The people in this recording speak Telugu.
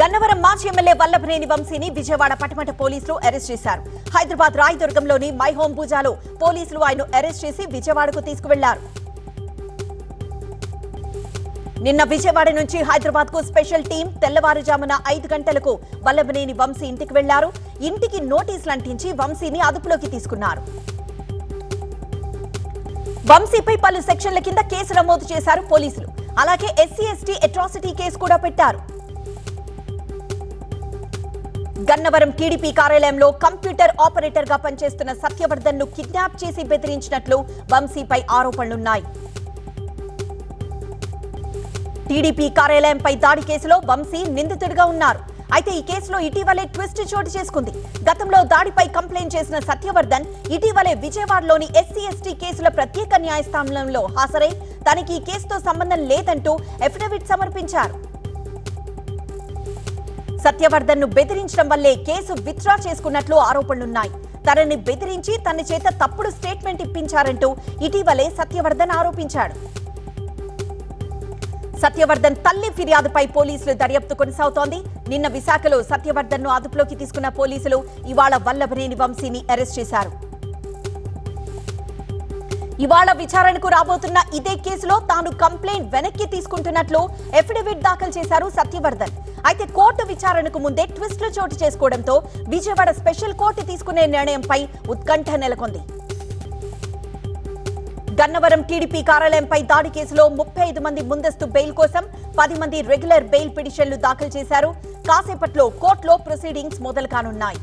గన్నవరం మాజీ ఎమ్మెల్యే వల్లభనేని వంశీని విజయవాడ పటమట పోలీసులు అరెస్ట్ చేశారు. హైదరాబాద్ రాయదుర్గంలోని మై హోమ్ పూజాలో పోలీసులు ఆయన అరెస్ట్ చేసి విజయవాడకు తీసుకువెళ్లారు. నిన్న విజయవాడ నుంచి హైదరాబాద్ కు స్పెషల్ టీం తెల్లవారుజామున 5 గంటలకు వల్లభనేని వంశీ ఇంటికి వెళ్లారు. ఇంటికి నోటీసులు అంటించి వంశీని అదుపులోకి తీసుకున్నారు. వంశీపై పలు సెక్షన్ల కింద కేసు నమోదు చేశారు పోలీసులు. అలాగే ఎస్సీ/ఎస్టీ అట్రాసిటీ కేసు కూడా పెట్టారు. గన్నవరం టీడీపీ కార్యాలయంలో కంప్యూటర్ ఆపరేటర్ గా పనిచేస్తున్న సత్యవర్ధన్ ను కిడ్నాప్ చేసి బెదిరించినట్లు వంశీపై ఆరోపణలున్నాయి. టీడీపీ కార్యాలయంపై దాడి కేసులో వంశీ నిందితుడిగా ఉన్నారు. అయితే ఈ కేసులో ఇటీవలే ట్విస్ట్ చోటు చేసుకుంది. గతంలో దాడిపై కంప్లైంట్ చేసిన సత్యవర్ధన్ ఇటీవలే విజయవాడలోని ఎస్సీ/ఎస్టీ కేసుల ప్రత్యేక న్యాయస్థానంలో హాజరై తనకి ఈ కేసుతో సంబంధం లేదంటూ అఫిడవిట్ సమర్పించారు. సత్యవర్ధన్ ను బెదిరించడం వల్లే కేసు విత్డ్రా చేసుకున్నట్లు ఆరోపణలున్నాయి. తనని బెదిరించి తన చేత తప్పుడు స్టేట్మెంట్ ఇప్పించారంటూ ఇటీవలే సత్యవర్ధన్ ఆరోపించాడు. సత్యవర్ధన్ తల్లి ఫిర్యాదుపై పోలీసులు దర్యాప్తు కొనసాగుతోంది. నిన్న విశాఖలో సత్యవర్ధన్ ను అదుపులోకి తీసుకున్న పోలీసులు ఇవాళ వల్లభనేని వంశీని అరెస్ట్ చేశారు. ఇవాళ విచారణకు రాబోతున్న ఇదే కేసులో తాను కంప్లైంట్ వెనక్కి తీసుకుంటున్నట్లు అఫిడవిట్ దాఖలు చేశారు సత్యవర్ధన్. అయితే కోర్టు విచారణకు ముందే ట్విస్టులు చోటు చేసుకోవడంతో విజయవాడ స్పెషల్ కోర్టు తీసుకునే నిర్ణయంపై ఉత్కంఠ నెలకొంది. గన్నవరం టీడీపీ కార్యాలయంపై దాడి కేసులో 35 మంది ముందస్తు బెయిల్ కోసం 10 మంది రెగ్యులర్ బెయిల్ పిటిషన్లు దాఖలు చేశారు. కాసేపట్లో కోర్టులో ప్రొసీడింగ్స్ మొదలు కానున్నాయి.